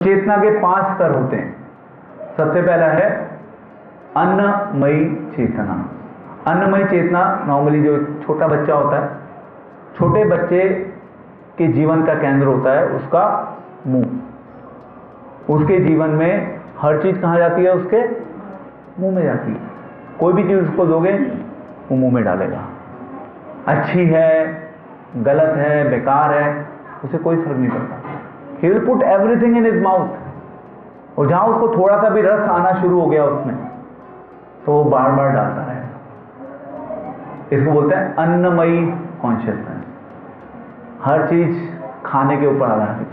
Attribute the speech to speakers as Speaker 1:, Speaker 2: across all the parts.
Speaker 1: चेतना के 5 स्तर होते हैं। सबसे पहला है अन्नमयी चेतना। अन्नमयी चेतना नॉर्मली जो छोटा बच्चा होता है, छोटे बच्चे के जीवन का केंद्र होता है उसका मुंह। उसके जीवन में हर चीज कहाँ जाती है? उसके मुंह में जाती है। कोई भी चीज उसको दोगे वो मुंह में डालेगा। अच्छी है, गलत है, बेकार है, उसे कोई फर्क नहीं पड़ता। He will put everything in his mouth। और जहां उसको थोड़ा सा भी रस आना शुरू हो गया उसमें, तो वो बार बार डालता रहेगा। इसको बोलते हैं अन्नमयी कॉन्शियसनेस। हर चीज खाने के ऊपर आधारित।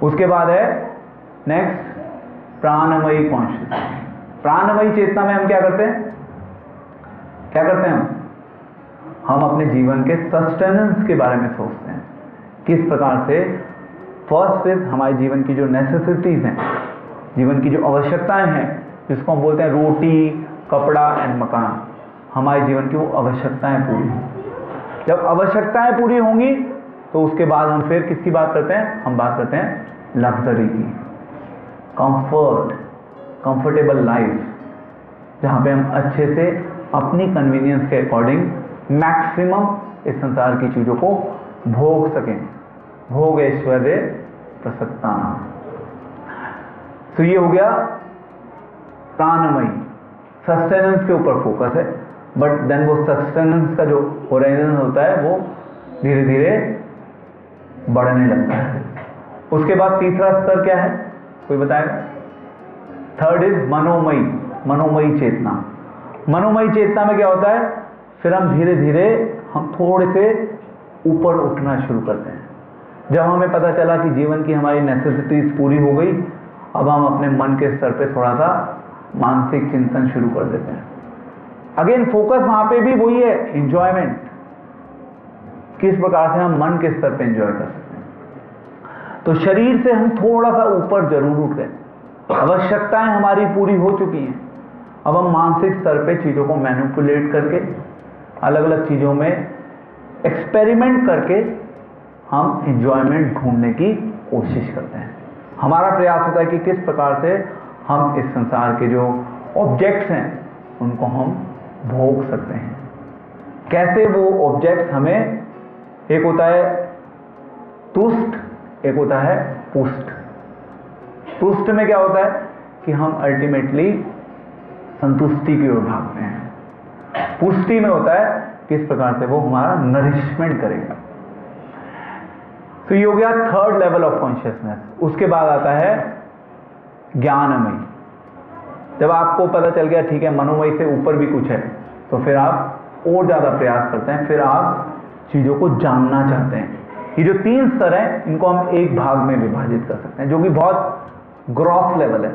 Speaker 1: उसके बाद है नेक्स्ट प्राणमयी कॉन्शियसनेस। प्राणमयी चेतना में हम क्या करते हैं? हम अपने जीवन के सस्टेनेंस के बारे में सोचते हैं। किस प्रकार से फर्स्ट इज हमारे जीवन की जो नेसेसिटीज हैं, जीवन की जो आवश्यकताएं हैं, जिसको हम बोलते हैं रोटी, कपड़ा एंड मकान, हमारे जीवन की वो आवश्यकताएं पूरी हों। जब आवश्यकताएं पूरी होंगी तो उसके बाद हम फिर किसकी बात करते हैं? हम बात करते हैं लग्जरी की, कंफर्टेबल लाइफ, जहां पे हम अच्छे से अपनी कन्वीनियंस के अकॉर्डिंग मैक्सिमम इस संसार की चीजों को भोग सकें। भोग ऐश्वर्य प्रसक्ताना। तो ये हो गया प्राणमयी, सस्टेनेंस के ऊपर फोकस है। बट देन वो सस्टेनेंस का जो होराइजन होता है वो धीरे धीरे बढ़ने लगता है। उसके बाद तीसरा स्तर क्या है, कोई बताएगा? थर्ड इज मनोमयी, मनोमयी चेतना। मनोमयी चेतना में क्या होता है? फिर हम धीरे धीरे हम थोड़े से ऊपर उठना शुरू करते हैं। जब हमें पता चला कि जीवन की हमारी नेसेसिटीज पूरी हो गई, अब हम अपने मन के स्तर पे थोड़ा सा मानसिक चिंतन शुरू कर देते हैं। अगेन फोकस वहां पे भी वही है, इंजॉयमेंट। किस प्रकार से हम मन के स्तर पे एंजॉय कर सकते हैं। तो शरीर से हम थोड़ा सा ऊपर जरूर उठ गए, आवश्यकताएं हमारी पूरी हो चुकी हैं। अब हम मानसिक स्तर पे चीजों को मैनिपुलेट करके, अलग अलग चीजों में एक्सपेरिमेंट करके हम एंजॉयमेंट ढूंढने की कोशिश करते हैं। हमारा प्रयास होता है कि किस प्रकार से हम इस संसार के जो ऑब्जेक्ट्स हैं उनको हम भोग सकते हैं। कैसे वो ऑब्जेक्ट्स हमें, एक होता है तुष्ट, एक होता है पुष्ट। तुष्ट में क्या होता है कि हम अल्टीमेटली संतुष्टि की ओर भागते हैं। पुष्टि में होता है किस प्रकार से वो हमारा नरिशमेंट करेगा। तो ये हो गया थर्ड लेवल ऑफ कॉन्शियसनेस। उसके बाद आता है ज्ञानमयी। जब आपको पता चल गया ठीक है मनोमयी से ऊपर भी कुछ है, तो फिर आप और ज्यादा प्रयास करते हैं, फिर आप चीजों को जानना चाहते हैं। ये जो 3 स्तर हैं इनको हम एक भाग में विभाजित कर सकते हैं, जो कि बहुत ग्रॉस लेवल है।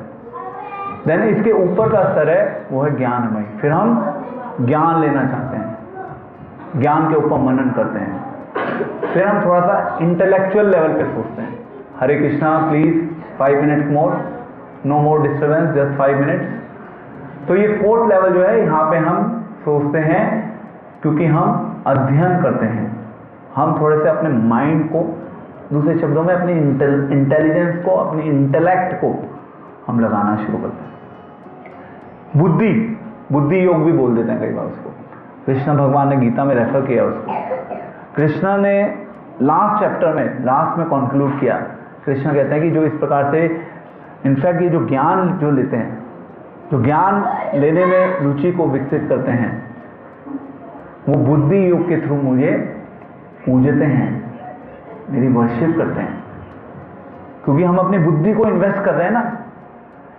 Speaker 1: देन इसके ऊपर का स्तर है वो है ज्ञानमयी। फिर हम ज्ञान लेना चाहते हैं, ज्ञान के ऊपर मनन करते हैं। फिर हम थोड़ा सा इंटेलेक्चुअल लेवल पे सोचते हैं। Hare Krishna, please 5 minutes more, no more disturbance, just 5 minutes. तो ये 4th लेवल जो है, यहाँ पे हम सोचते हैं क्योंकि हम अध्ययन करते हैं। हम थोड़े से अपने माइंड को, दूसरे शब्दों में अपनी इंटेलिजेंस को, अपनी इंटेलेक्ट को हम लगाना शुरू करते हैं। बुद्धि योग भी बोल देते हैं कई बार उसको। कृष्ण भगवान ने गीता में रेफर किया उसको। कृष्ण ने लास्ट चैप्टर में, लास्ट में कंक्लूड किया। कृष्ण कहते हैं कि जो इस प्रकार से, इनफैक्ट ये जो ज्ञान जो लेते हैं, जो ज्ञान लेने में रुचि को विकसित करते हैं, वो बुद्धि योग के थ्रू मुझे पूजते हैं, मेरी वर्शिप करते हैं। क्योंकि हम अपनी बुद्धि को इन्वेस्ट कर रहे हैं ना।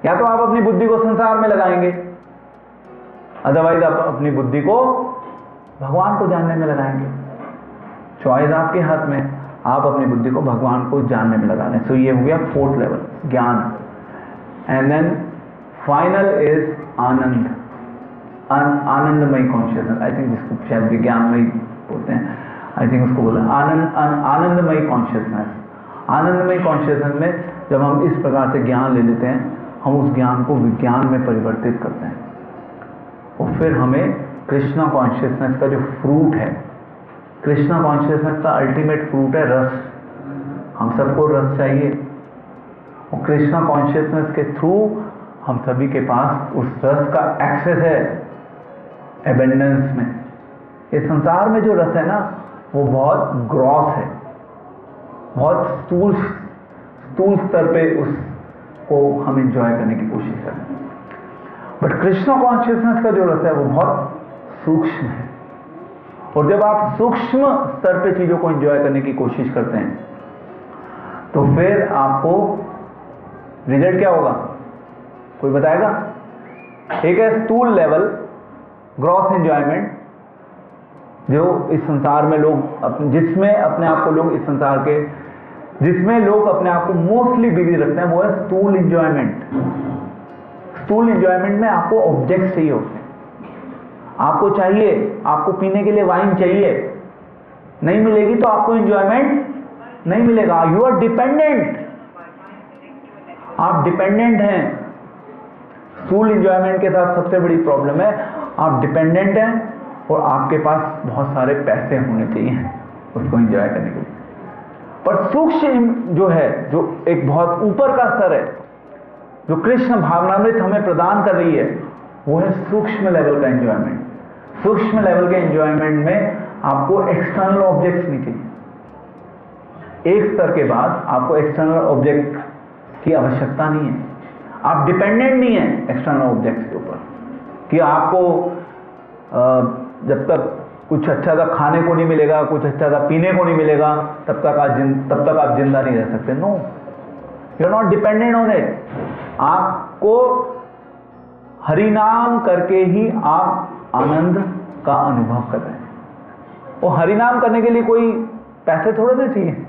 Speaker 1: या तो आप अपनी बुद्धि को संसार में लगाएंगे, अदरवाइज आप अपनी बुद्धि को भगवान को जानने में लगाएंगे। चॉइस आपके हाथ में, आप अपनी बुद्धि को भगवान को जानने में लगा लें। सो ये हो गया 4th लेवल, ज्ञान। एंड देन फाइनल इज आनंद, आनंदमयी कॉन्शियसनेस। आई थिंक जिसको शायद विज्ञानमयी बोलते हैं, आई थिंक उसको बोला आनंदमयी कॉन्शियसनेस। आनंदमयी कॉन्शियसनेस में जब हम इस प्रकार से ज्ञान ले लेते हैं, हम उस ज्ञान को विज्ञान में परिवर्तित करते हैं और फिर हमें कृष्णा कॉन्शियसनेस का जो फ्रूट है, कृष्णा कॉन्शियसनेस का अल्टीमेट फ्रूट है रस। हम सबको रस चाहिए, और कृष्णा कॉन्शियसनेस के थ्रू हम सभी के पास उस रस का एक्सेस है एबेंडेंस में। इस संसार में जो रस है ना वो बहुत ग्रॉस है, बहुत स्थूल स्तर पे उसको हम एंजॉय करने की कोशिश करते हैं। बट कृष्णा कॉन्शियसनेस का जो रस है वो बहुत सूक्ष्म है, और जब आप सूक्ष्म स्तर पे चीजों को एंजॉय करने की कोशिश करते हैं तो फिर आपको रिजल्ट क्या होगा, कोई बताएगा? एक है स्थूल लेवल ग्रॉस एंजॉयमेंट, जो इस संसार में लोग जिसमें अपने आप को लोग इस संसार के जिसमें लोग अपने आप को मोस्टली बिजी रखते हैं, वो है स्थूल एंजॉयमेंट। स्थूल एंजॉयमेंट में आपको ऑब्जेक्ट्स चाहिए होते हैं, आपको चाहिए, आपको पीने के लिए वाइन चाहिए, नहीं मिलेगी तो आपको एंजॉयमेंट नहीं मिलेगा। यू आर डिपेंडेंट, आप डिपेंडेंट हैं। स्थूल एंजॉयमेंट के साथ सबसे बड़ी प्रॉब्लम है आप डिपेंडेंट हैं और आपके पास बहुत सारे पैसे होने चाहिए उसको एंजॉय करने के लिए। पर सूक्ष्म जो है, जो एक बहुत ऊपर का स्तर है, जो कृष्ण भावनामृत हमें प्रदान कर रही है, वो है सूक्ष्म लेवल का एंजॉयमेंट। सूक्ष्म लेवल के एंजॉयमेंट में आपको एक्सटर्नल ऑब्जेक्ट्स नहीं चाहिए। एक स्तर के बाद आपको एक्सटर्नल ऑब्जेक्ट की आवश्यकता नहीं है, आप डिपेंडेंट नहीं है एक्सटर्नल ऑब्जेक्ट्स के ऊपर कि आपको जब तक कुछ अच्छा सा खाने को नहीं मिलेगा, कुछ अच्छा सा पीने को नहीं मिलेगा, तब तक आप जिंदा नहीं रह सकते। No, you are not dependent on it. आपको हरिनाम करके ही आप आनंद का अनुभव कर रहे हैं। और हरिनाम करने के लिए कोई पैसे थोड़े ना चाहिए,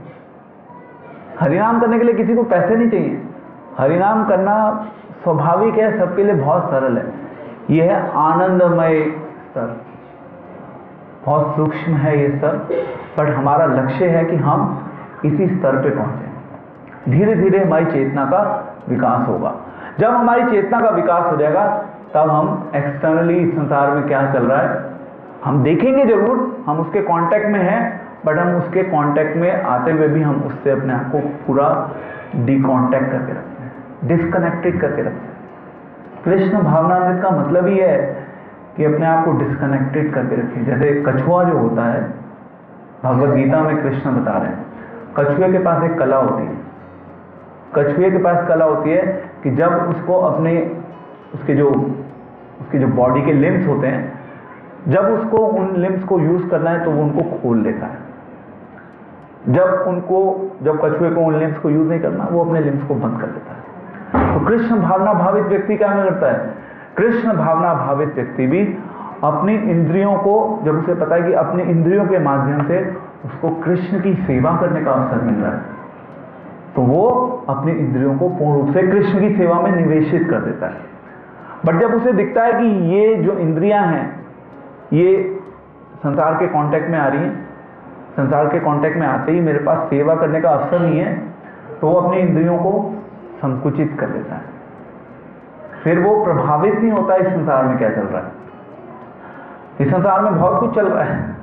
Speaker 1: हरिनाम करने के लिए किसी को पैसे नहीं चाहिए। हरिनाम करना स्वाभाविक है, सबके लिए बहुत सरल है। यह है आनंदमय स्तर, बहुत सूक्ष्म है ये स्तर, पर हमारा लक्ष्य है कि हम इसी स्तर पे पहुंचे। धीरे धीरे हमारी चेतना का विकास होगा। जब हमारी चेतना का विकास हो जाएगा तब हम एक्सटर्नली इस संसार में क्या चल रहा है हम देखेंगे जरूर, हम उसके कांटेक्ट में हैं, बट हम उसके कांटेक्ट में आते हुए भी हम उससे अपने आप को पूरा डिकॉन्टैक्ट करके रखते हैं, डिस्कनेक्टेड करके रखते हैं। कृष्ण भावनामृत का मतलब ही है कि अपने आप को डिस्कनेक्टेड करके रखें। जैसे कछुआ जो होता है, भगवत गीता में कृष्ण बता रहे हैं, कछुए के पास एक कला होती है। कछुए के पास कला होती है कि जब उसको अपने उसके जो बॉडी के लिम्स होते हैं, जब उसको उन लिम्स को यूज करना है तो वो उनको खोल लेता है। जब कछुए को उन लिम्स को यूज नहीं करना, वो अपने लिम्स को बंद कर देता है। तो कृष्ण भावना भावित व्यक्ति क्या करता है? कृष्ण भावना भावित व्यक्ति भी अपनी इंद्रियों को, जब उसे पता है कि अपनी इंद्रियों के माध्यम से उसको कृष्ण की सेवा करने का अवसर मिल रहा है, तो वो अपनी इंद्रियों को पूर्ण रूप से कृष्ण की सेवा में निवेशित कर देता है। बट जब उसे दिखता है कि ये जो इंद्रियां हैं ये संसार के कांटेक्ट में आ रही हैं, संसार के कांटेक्ट में आते ही मेरे पास सेवा करने का अवसर नहीं है, तो वो अपनी इंद्रियों को संकुचित कर देता है। फिर वो प्रभावित नहीं होता इस संसार में क्या चल रहा है। इस संसार में बहुत कुछ चल रहा है।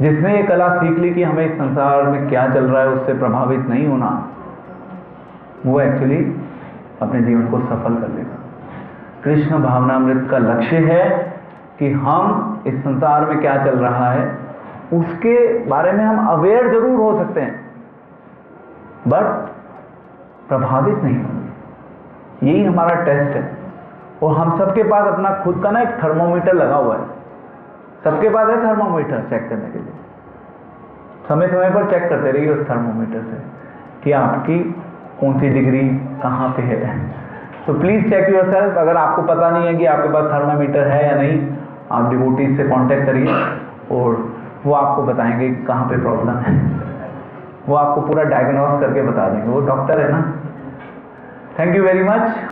Speaker 1: जिसने ये कला सीख ली कि हमें इस संसार में क्या चल रहा है उससे प्रभावित नहीं होना, वो एक्चुअली अपने जीवन को सफल कर लेगा। कृष्ण भावनामृत का लक्ष्य है कि हम इस संसार में क्या चल रहा है उसके बारे में हम अवेयर जरूर हो सकते हैं, बट प्रभावित नहीं होंगे। यही हमारा टेस्ट है। और हम सबके पास अपना खुद का ना एक थर्मोमीटर लगा हुआ है। सबके पास है थर्मोमीटर चेक करने के लिए। समय समय पर चेक करते रहिए उस थर्मोमीटर से कि आपकी कौन सी डिग्री कहाँ पे है। तो प्लीज चेक योरसेल्फ। अगर आपको पता नहीं है कि आपके पास थर्मोमीटर है या नहीं, आप डिवोटीज से कांटेक्ट करिए और वो आपको बताएंगे कहाँ पे प्रॉब्लम है। वो आपको पूरा डायग्नोस करके बता देंगे, वो डॉक्टर है ना। Thank you very much.